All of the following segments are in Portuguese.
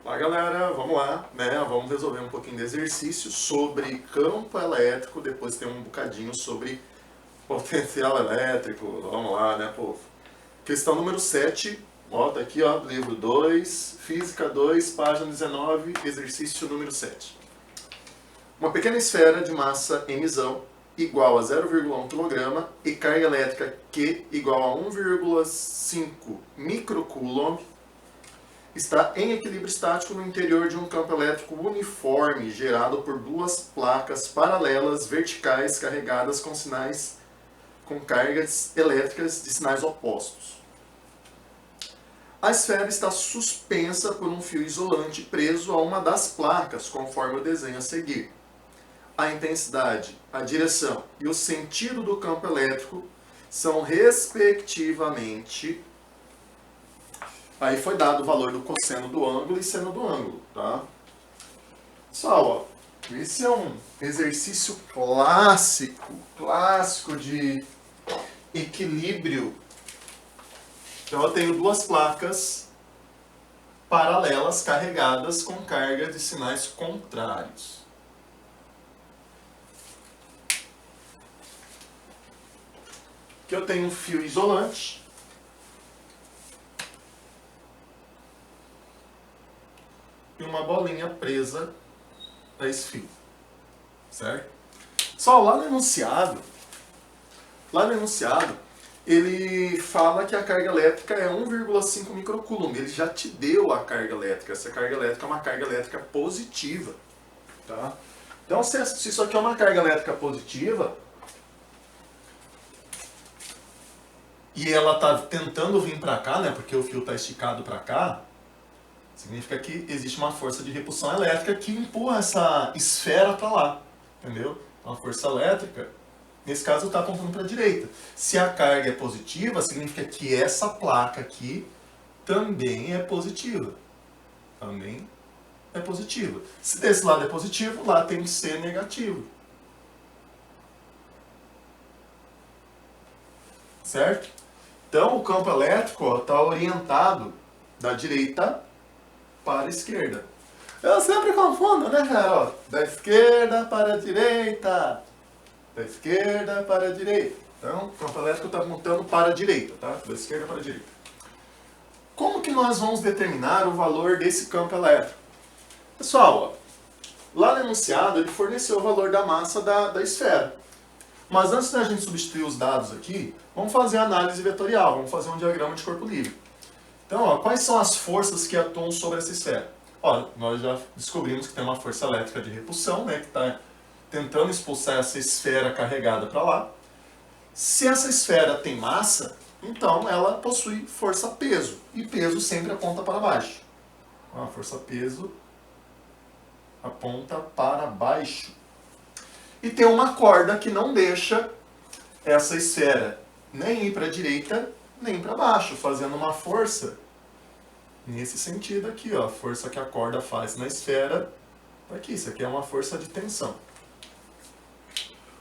Olá galera, vamos lá, né? Vamos resolver um pouquinho de exercício sobre campo elétrico, depois tem um bocadinho sobre potencial elétrico, vamos lá, né, povo? Questão número 7, ó, tá aqui, ó, livro 2, Física 2, página 19, exercício número 7. Uma pequena esfera de massa mzão igual a 0,1 kg e carga elétrica Q igual a 1,5 microcoulomb está em equilíbrio estático no interior de um campo elétrico uniforme gerado por duas placas paralelas verticais carregadas com cargas elétricas de sinais opostos. A esfera está suspensa por um fio isolante preso a uma das placas, conforme o desenho a seguir. A intensidade, a direção e o sentido do campo elétrico são, respectivamente, aí foi dado o valor do cosseno do ângulo e seno do ângulo, tá? Pessoal, ó, esse é um exercício clássico de equilíbrio. Então eu tenho duas placas paralelas carregadas com carga de sinais contrários. Aqui eu tenho um fio isolante. E uma bolinha presa a esse fio, certo? Só lá no enunciado, ele fala que a carga elétrica é 1,5 microcoulomb. Ele já te deu a carga elétrica. Essa carga elétrica é uma carga elétrica positiva, tá? Então, se isso aqui é uma carga elétrica positiva e ela está tentando vir para cá, né? Porque o fio está esticado para cá. Significa que existe uma força de repulsão elétrica que empurra essa esfera para lá, entendeu? Então, a força elétrica, nesse caso, está apontando para a direita. Se a carga é positiva, significa que essa placa aqui também é positiva. Também é positiva. Se desse lado é positivo, lá tem que ser negativo. Certo? Então, o campo elétrico está orientado da direita para a esquerda. Eu sempre confundo, né, cara? Ó, da esquerda para a direita. Da esquerda para a direita. Então, o campo elétrico está apontando para a direita, tá? Da esquerda para a direita. Como que nós vamos determinar o valor desse campo elétrico? Pessoal, ó, lá no enunciado ele forneceu o valor da massa da esfera. Mas antes da gente substituir os dados aqui, vamos fazer a análise vetorial, vamos fazer um diagrama de corpo livre. Então, ó, quais são as forças que atuam sobre essa esfera? Ó, nós já descobrimos que tem uma força elétrica de repulsão, né, que está tentando expulsar essa esfera carregada para lá. Se essa esfera tem massa, então ela possui força-peso. E peso sempre aponta para baixo. A força-peso aponta para baixo. E tem uma corda que não deixa essa esfera nem ir para a direita, nem para baixo, fazendo uma força nesse sentido aqui, ó, a força que a corda faz na esfera, tá aqui, isso aqui é uma força de tensão.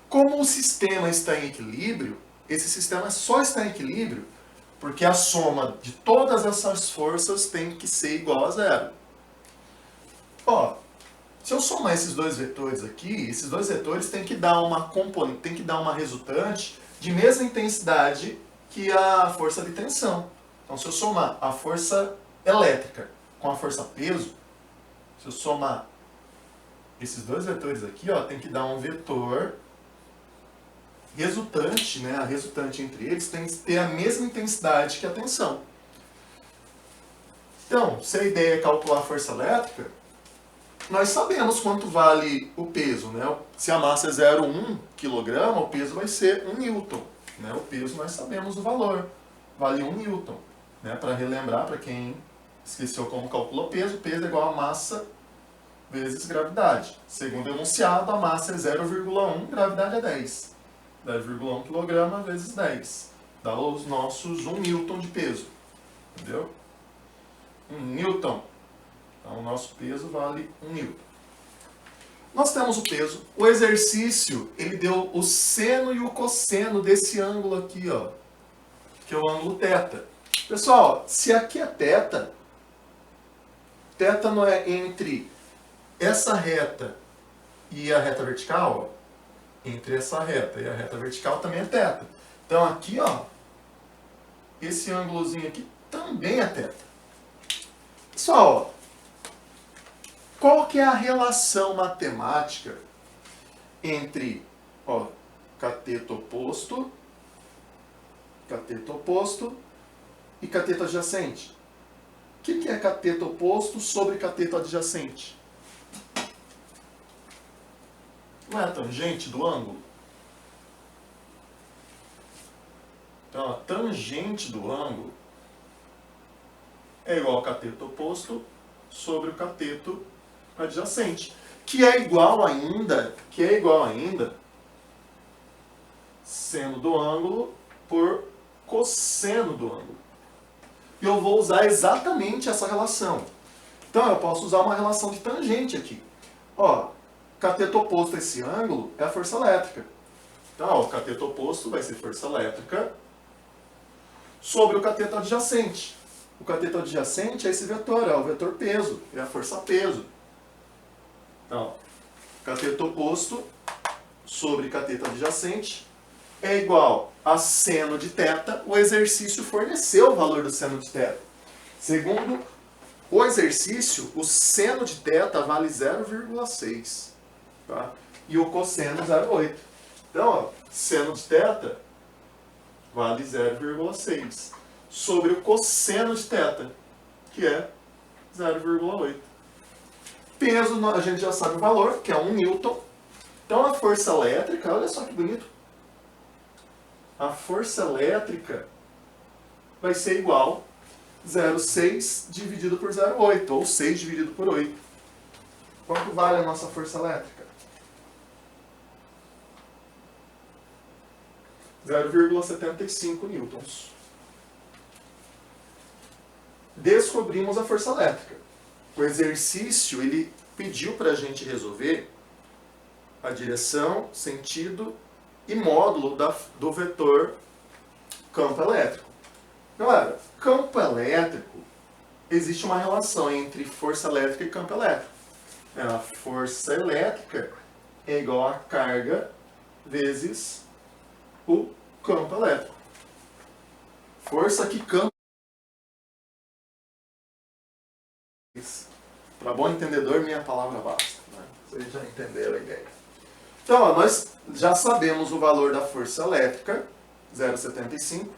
Como o sistema está em equilíbrio, esse sistema só está em equilíbrio porque a soma de todas essas forças tem que ser igual a zero. Ó, se eu somar esses dois vetores aqui, esses dois vetores têm que dar uma componente, tem que dar uma resultante de mesma intensidade que a força de tensão. Então, se eu somar a força elétrica com a força peso, se eu somar esses dois vetores aqui, ó, tem que dar um vetor resultante, né? A resultante entre eles tem que ter a mesma intensidade que a tensão. Então, se a ideia é calcular a força elétrica, nós sabemos quanto vale o peso, né? Se a massa é 0,1 kg, o peso vai ser 1 newton. Né? O peso nós sabemos o valor, vale 1 newton. Né? Para relembrar, para quem esqueceu como calcula o peso é igual a massa vezes gravidade. Segundo o enunciado, a massa é 0,1, gravidade é 10. 10,1 kg vezes 10. Dá os nossos 1 newton de peso. Entendeu? 1 newton. Então, o nosso peso vale 1 newton. Nós temos o peso. O exercício, ele deu o seno e o cosseno desse ângulo aqui, ó, que é o ângulo θ. Pessoal, se aqui é θ, Θ não é entre essa reta e a reta vertical? Ó. Entre essa reta e a reta vertical também é θ. Então aqui, ó, esse ângulozinho aqui também é θ. Pessoal, ó, qual que é a relação matemática entre, ó, cateto oposto e cateto adjacente? O que é cateto oposto sobre cateto adjacente? Não é a tangente do ângulo? Então, a tangente do ângulo é igual ao cateto oposto sobre o cateto adjacente, que é igual ainda seno do ângulo por cosseno do ângulo. E eu vou usar exatamente essa relação. Então, eu posso usar uma relação de tangente aqui. Ó, cateto oposto a esse ângulo é a força elétrica. Então, ó, o cateto oposto vai ser força elétrica sobre o cateto adjacente. O cateto adjacente é esse vetor, é o vetor peso, é a força peso. Então, cateto oposto sobre cateto adjacente é igual a seno de θ. O exercício forneceu o valor do seno de θ. Segundo o exercício, o seno de θ vale 0,6. Tá? E o cosseno 0,8. Então, ó, seno de θ vale 0,6 sobre o cosseno de θ, que é 0,8. Peso, a gente já sabe o valor, que é 1 newton. Então, a força elétrica, olha só que bonito. A força elétrica vai ser igual a 0,6 dividido por 0,8, ou 6 dividido por 8. Quanto vale a nossa força elétrica? 0,75 newtons. Descobrimos a força elétrica. O exercício, ele pediu para a gente resolver a direção, sentido e módulo do vetor campo elétrico. Galera, campo elétrico, existe uma relação entre força elétrica e campo elétrico. A força elétrica é igual a carga vezes o campo elétrico. Força que campo. Para bom entendedor, minha palavra basta. Né? Vocês já entenderam a ideia. Então, ó, nós já sabemos o valor da força elétrica, 0,75.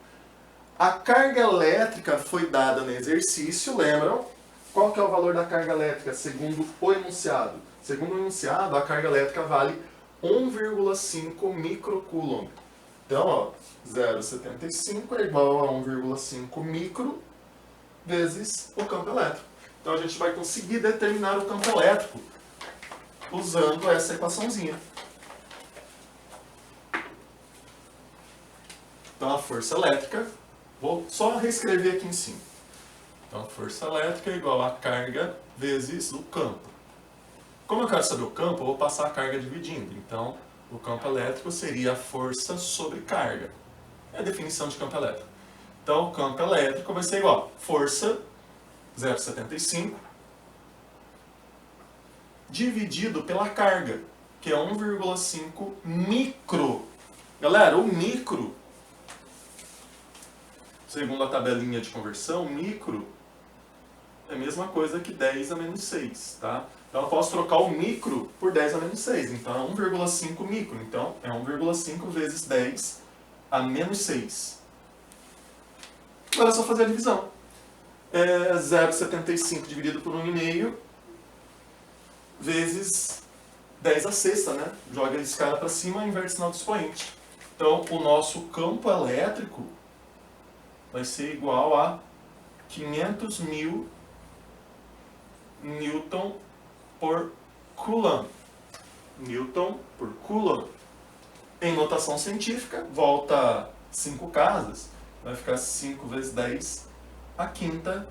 A carga elétrica foi dada no exercício, lembram? Qual que é o valor da carga elétrica segundo o enunciado? Segundo o enunciado, a carga elétrica vale 1,5 microcoulomb. Então, ó, 0,75 é igual a 1,5 micro vezes o campo elétrico. Então, a gente vai conseguir determinar o campo elétrico usando essa equaçãozinha. Então, a força elétrica, vou só reescrever aqui em cima. Então, a força elétrica é igual a carga vezes o campo. Como eu quero saber o campo, eu vou passar a carga dividindo. Então, o campo elétrico seria a força sobre carga. É a definição de campo elétrico. Então, o campo elétrico vai ser igual a força, 0,75, dividido pela carga, que é 1,5 micro. Galera, o micro, segundo a tabelinha de conversão, micro é a mesma coisa que 10 a menos 6, tá? Então eu posso trocar o micro por 10 a menos 6, então é 1,5 micro, então é 1,5 vezes 10 a menos 6. Agora é só fazer a divisão. 0,75 dividido por 1,5 vezes 10 a sexta, né? Joga a escala para cima e inverte o sinal do expoente. Então o nosso campo elétrico vai ser igual a 500.000 Newton por Coulomb. Newton por Coulomb. Em notação científica, volta 5 casas, vai ficar 5 vezes 10 a quinta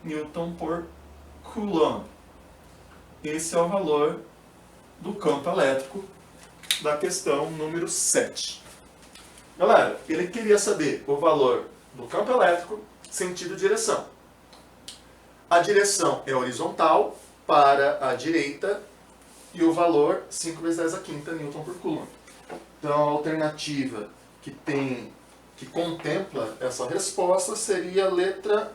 Newton por Coulomb. Esse é o valor do campo elétrico da questão número 7. Galera, ele queria saber o valor do campo elétrico, sentido e direção. A direção é horizontal para a direita e o valor 5 vezes 10 a quinta Newton por Coulomb. Então a alternativa que contempla essa resposta seria a letra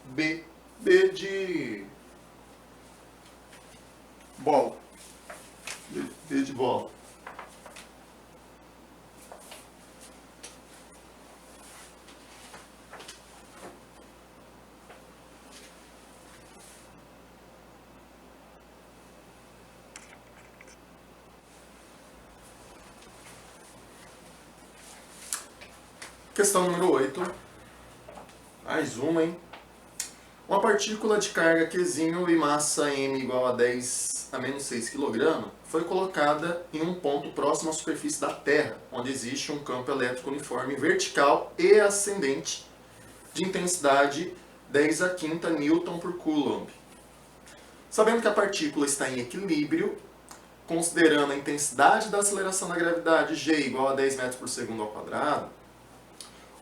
B. B de bola. B de bola. Questão número 8. Mais uma, hein? Uma partícula de carga Qzinho e massa m igual a 10 a menos 6 kg foi colocada em um ponto próximo à superfície da Terra, onde existe um campo elétrico uniforme vertical e ascendente de intensidade 10 a quinta Newton por Coulomb. Sabendo que a partícula está em equilíbrio, considerando a intensidade da aceleração da gravidade g igual a 10 metros por segundo ao quadrado,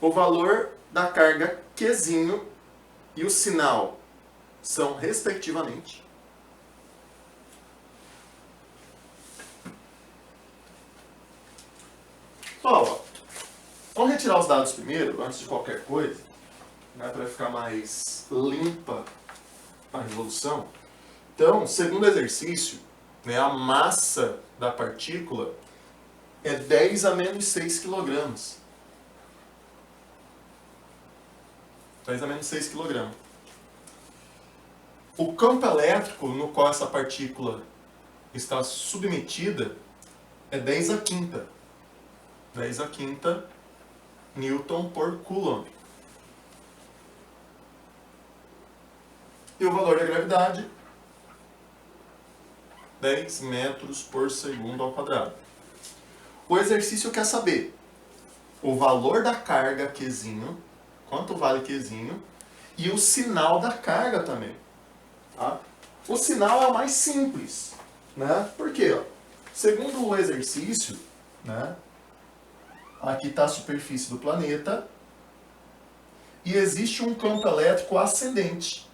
o valor da carga Qzinho e o sinal são, respectivamente, vamos retirar os dados primeiro, antes de qualquer coisa, né, para ficar mais limpa a resolução. Então, segundo exercício, né, a massa da partícula é 10 a menos 6 kg. 10 a menos 6 kg. O campo elétrico no qual essa partícula está submetida é 10 a quinta. 10 a quinta Newton por Coulomb. E o valor da gravidade, 10 metros por segundo ao quadrado. O exercício quer saber o valor da carga Qzinho, quanto vale Qzinho, e o sinal da carga também. Tá? O sinal é o mais simples, né? Por quê? Ó? Segundo o exercício, né? Aqui está a superfície do planeta e existe um campo elétrico ascendente.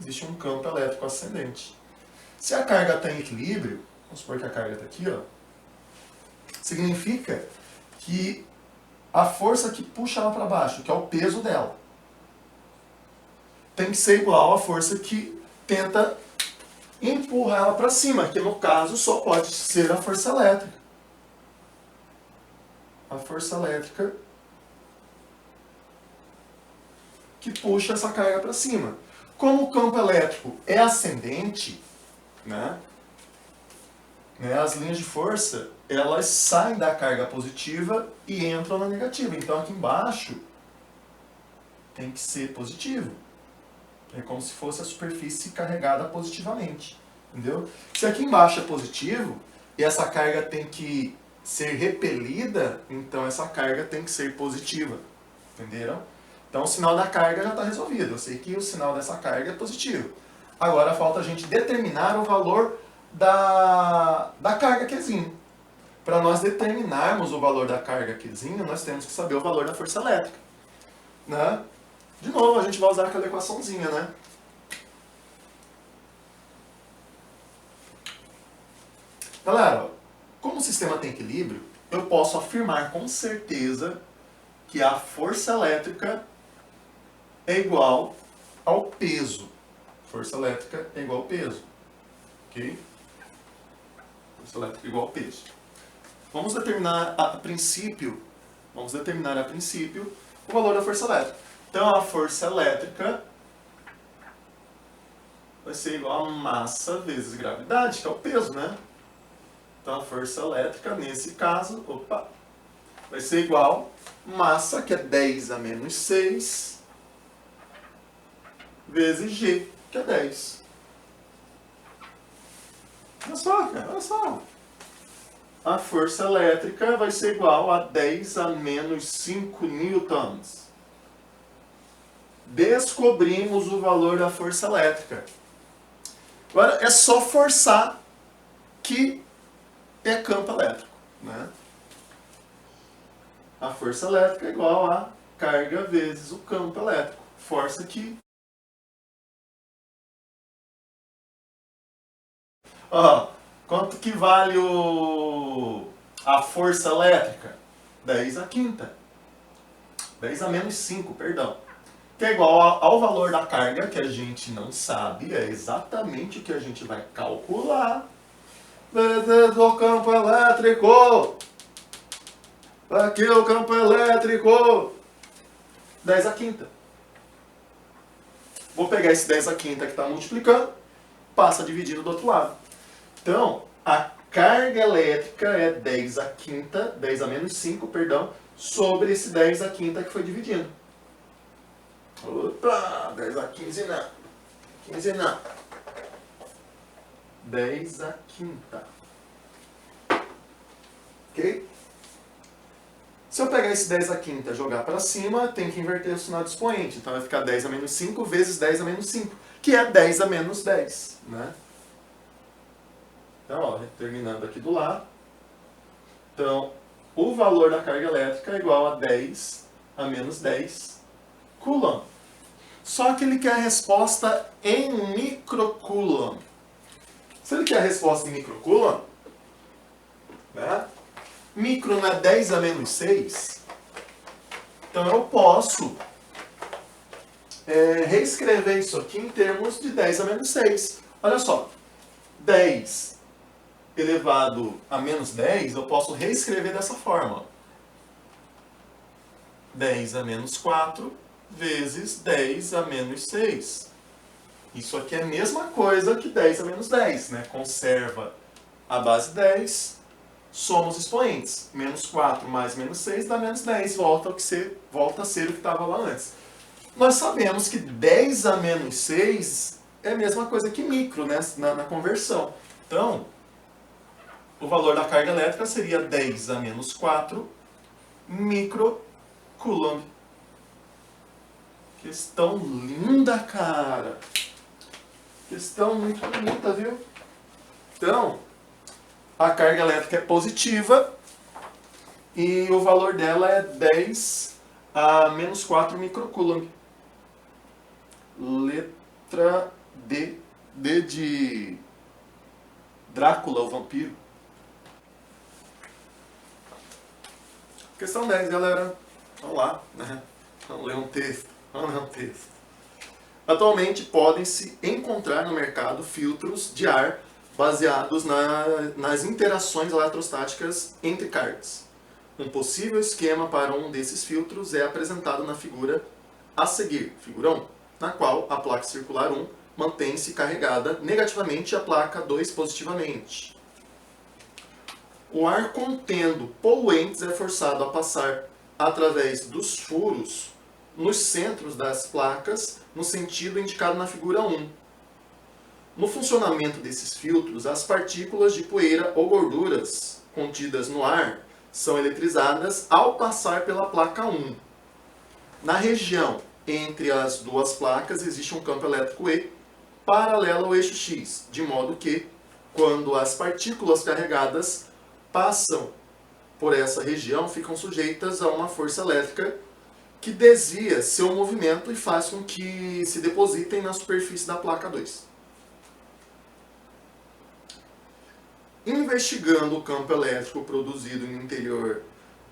Existe um campo elétrico ascendente. Se a carga está em equilíbrio, vamos supor que a carga está aqui, ó, significa que a força que puxa ela para baixo, que é o peso dela, tem que ser igual à força que tenta empurrar ela para cima, que no caso só pode ser a força elétrica. A força elétrica que puxa essa carga para cima. Como o campo elétrico é ascendente, né, as linhas de força elas saem da carga positiva e entram na negativa. Então aqui embaixo tem que ser positivo. É como se fosse a superfície carregada positivamente. Entendeu? Se aqui embaixo é positivo e essa carga tem que ser repelida, então essa carga tem que ser positiva. Entenderam? Então o sinal da carga já está resolvido. Eu sei que o sinal dessa carga é positivo. Agora falta a gente determinar o valor da carga Qzinho. Para nós determinarmos o valor da carga Qzinho, nós temos que saber o valor da força elétrica. Né? De novo, a gente vai usar aquela equaçãozinha, né? Galera, ó, como o sistema tem equilíbrio, eu posso afirmar com certeza que a força elétrica é igual ao peso. Força elétrica é igual ao peso. Ok? Força elétrica é igual ao peso. Vamos determinar a princípio o valor da força elétrica. Então a força elétrica vai ser igual a massa vezes gravidade, que é o peso, né? Então a força elétrica, nesse caso, vai ser igual a massa, que é 10 a menos 6, vezes G, que é 10. Olha só, cara, olha só. A força elétrica vai ser igual a 10 a menos 5 newtons. Descobrimos o valor da força elétrica. Agora é só forçar que é campo elétrico, né? A força elétrica é igual a carga vezes o campo elétrico. Força que... Ó, quanto que vale a força elétrica? 10 a quinta. 10 a menos 5, perdão. Que é igual ao valor da carga, que a gente não sabe, é exatamente o que a gente vai calcular. Vezes o campo elétrico. Aqui é o campo elétrico. 10 a quinta. Vou pegar esse 10 a quinta que está multiplicando, passa dividindo do outro lado. Então, a carga elétrica é 10 a quinta, 10 a menos 5, perdão, sobre esse 10 a quinta que foi dividindo. Opa, 10 a 15 não. 15 não. 10 a quinta. Ok? Se eu pegar esse 10 a quinta e jogar para cima, tem que inverter o sinal de expoente. Então vai ficar 10 a menos 5 vezes 10 a menos 5, que é 10 a menos 10. Né? Então, ó, terminando aqui do lado. Então, o valor da carga elétrica é igual a 10 a menos 10 Coulomb. Só que ele quer a resposta em microcoulomb. Se ele quer a resposta em microcoulomb, né? Micro não é 10 a menos 6, então eu posso reescrever isso aqui em termos de 10 a menos 6. Olha só, 10 elevado a menos 10, eu posso reescrever dessa forma. 10 a menos 4 vezes 10 a menos 6. Isso aqui é a mesma coisa que 10 a menos 10, né? Conserva a base 10, soma os expoentes. Menos 4 mais menos 6 dá menos 10, volta a ser o que estava lá antes. Nós sabemos que 10 a menos 6 é a mesma coisa que micro, né? na conversão. Então, o valor da carga elétrica seria 10 a menos 4 microcoulomb. Questão linda, cara! Questão muito bonita, viu? Então, a carga elétrica é positiva e o valor dela é 10 a menos 4 microcoulomb. Letra D. D de Drácula, o vampiro. Questão 10, galera. Vamos lá, né? Vamos ler um texto. Atualmente podem-se encontrar no mercado filtros de ar baseados nas interações eletrostáticas entre cargas. Um possível esquema para um desses filtros é apresentado na figura a seguir, figura 1, na qual a placa circular 1 mantém-se carregada negativamente e a placa 2 positivamente. O ar contendo poluentes é forçado a passar através dos furos nos centros das placas, no sentido indicado na figura 1. No funcionamento desses filtros, as partículas de poeira ou gorduras contidas no ar são eletrizadas ao passar pela placa 1. Na região entre as duas placas existe um campo elétrico E paralelo ao eixo X, de modo que, quando as partículas carregadas passam por essa região, ficam sujeitas a uma força elétrica que desvia seu movimento e faz com que se depositem na superfície da placa 2. Investigando o campo elétrico produzido no interior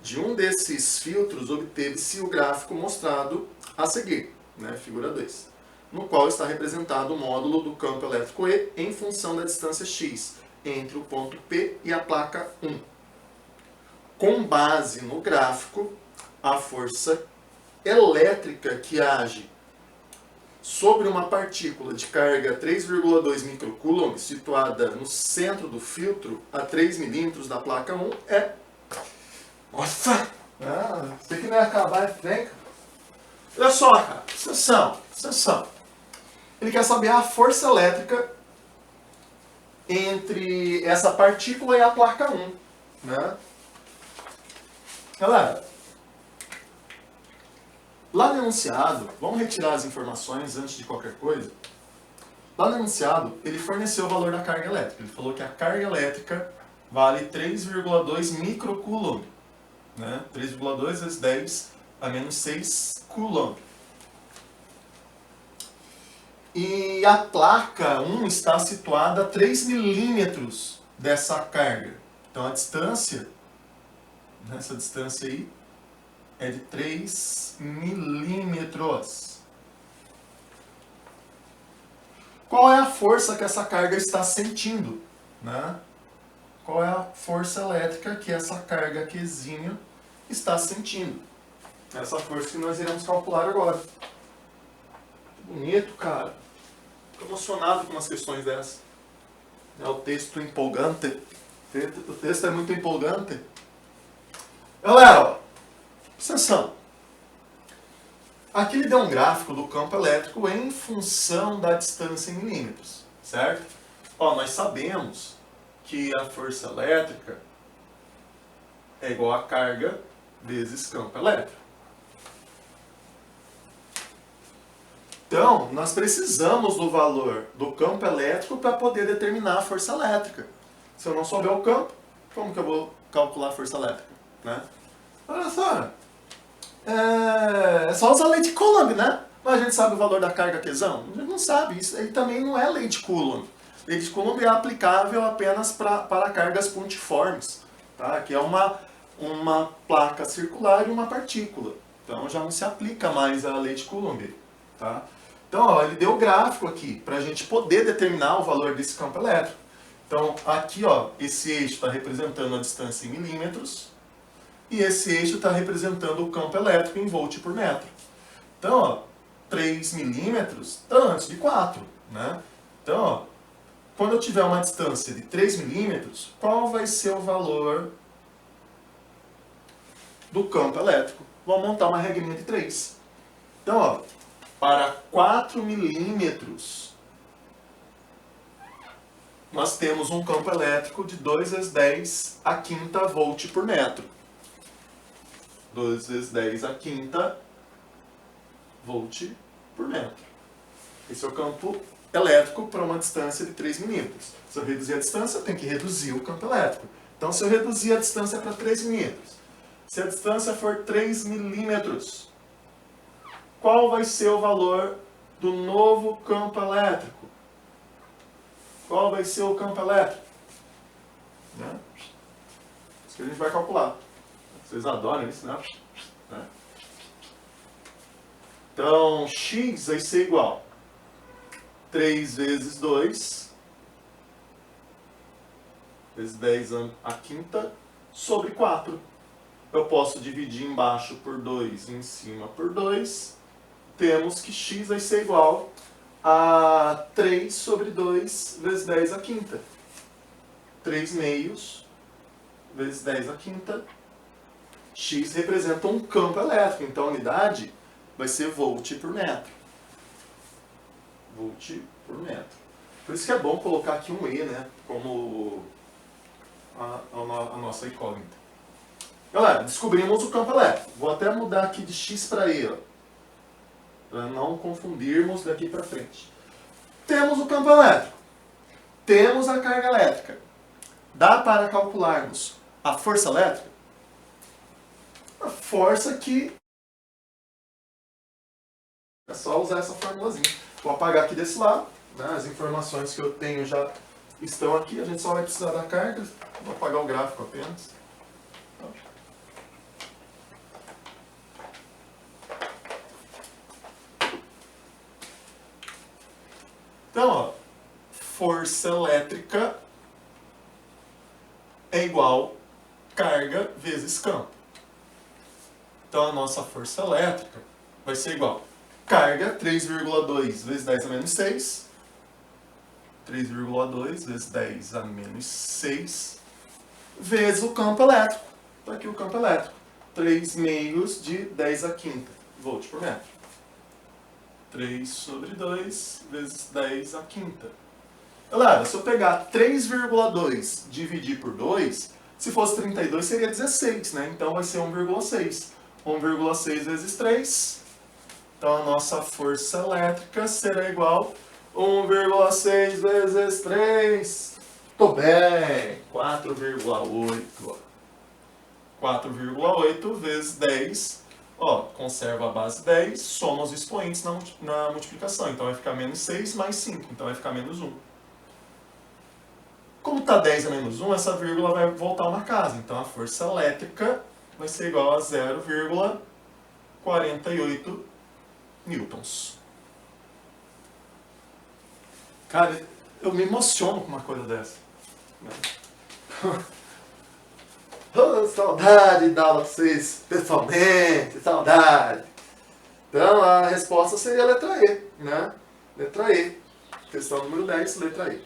de um desses filtros, obteve-se o gráfico mostrado a seguir, né, figura 2, no qual está representado o módulo do campo elétrico E em função da distância x entre o ponto P e a placa 1. Com base no gráfico, a força elétrica que age sobre uma partícula de carga 3,2 microcoulomb situada no centro do filtro a 3 milímetros da placa 1 é... Nossa! Sei que não ia acabar esse tempo. Olha só, cara. Atenção. Ele quer saber a força elétrica entre essa partícula e a placa 1. Né? Galera, lá no enunciado, vamos retirar as informações antes de qualquer coisa. Lá no enunciado, ele forneceu o valor da carga elétrica. Ele falou que a carga elétrica vale 3,2 microcoulomb. Né? 3,2 vezes 10 a menos 6 Coulomb. E a placa 1 está situada a 3 milímetros dessa carga. Então a distância, essa distância aí, é de 3 milímetros. Qual é a força que essa carga está sentindo? Né? Qual é a força elétrica que essa carga Qzinho está sentindo? Essa força que nós iremos calcular agora. Que bonito, cara. Estou emocionado com umas questões dessas. É o texto empolgante. O texto é muito empolgante. Galera, ó, atenção. Aqui ele deu um gráfico do campo elétrico em função da distância em milímetros, certo? Ó, nós sabemos que a força elétrica é igual a carga vezes campo elétrico. Então, nós precisamos do valor do campo elétrico para poder determinar a força elétrica. Se eu não souber o campo, como que eu vou calcular a força elétrica? Né? Olha só, é só usar lei de Coulomb, né? Mas a gente sabe o valor da carga Qzão? A gente não sabe, isso aí também não é lei de Coulomb. Lei de Coulomb é aplicável apenas para cargas pontiformes, tá? Que é uma placa circular e uma partícula. Então já não se aplica mais a lei de Coulomb. Tá? Então, ó, ele deu o gráfico aqui, para a gente poder determinar o valor desse campo elétrico. Então, aqui, ó, esse eixo está representando a distância em milímetros, e esse eixo está representando o campo elétrico em volt por metro. Então, ó, 3 milímetros está antes de 4. Né? Então, ó, quando eu tiver uma distância de 3 milímetros, qual vai ser o valor do campo elétrico? Vou montar uma regrinha de 3. Então, ó, para 4 milímetros, nós temos um campo elétrico de 2 vezes 10 a quinta volt por metro. 2 vezes 10 a quinta volt por metro. Esse é o campo elétrico para uma distância de 3 milímetros. Se eu reduzir a distância, eu tenho que reduzir o campo elétrico. Então, se eu reduzir a distância para 3 milímetros, se a distância for 3 milímetros, qual vai ser o valor do novo campo elétrico? Qual vai ser o campo elétrico? Né? Isso que a gente vai calcular. Vocês adoram isso, né? Então, x vai ser igual a 3 vezes 2, vezes 10 a quinta, sobre 4. Eu posso dividir embaixo por 2 e em cima por 2. Temos que x vai ser igual a 3 sobre 2 vezes 10 a quinta. 3 meios vezes 10 a quinta. X representa um campo elétrico, então a unidade vai ser volt por metro. Volt por metro. Por isso que é bom colocar aqui um E, né? Como a nossa incógnita. Galera, descobrimos o campo elétrico. Vou até mudar aqui de x para E, ó, para não confundirmos daqui para frente. Temos o campo elétrico. Temos a carga elétrica. Dá para calcularmos a força elétrica? A força que... é só usar essa formulazinha. Vou apagar aqui desse lado. Né? As informações que eu tenho já estão aqui. A gente só vai precisar da carga. Vou apagar o gráfico apenas. Então, ó, força elétrica é igual carga vezes campo. Então, a nossa força elétrica vai ser igual carga 3,2 vezes 10 a menos 6. 3,2 vezes 10 a menos 6 vezes o campo elétrico. Está aqui o campo elétrico. 3 meios de 10 a quinta volt por metro. 3 sobre 2 vezes 10 a quinta. Galera, se eu pegar 3,2 e dividir por 2, se fosse 32 seria 16, né? Então vai ser 1,6. 1,6 vezes 3. Então a nossa força elétrica será igual a 1,6 vezes 3. Tô bem! 4,8. 4,8 vezes 10 Ó, conserva a base 10, soma os expoentes na multiplicação. Então vai ficar menos 6 mais 5, então vai ficar menos 1. Como está 10 a menos 1, essa vírgula vai voltar uma casa. Então a força elétrica vai ser igual a 0,48 newtons. Cara, eu me emociono com uma coisa dessa. Oh, saudade da aula com vocês pessoalmente, saudade. Então a resposta seria a letra E, né? Letra E. Questão número 10, letra E.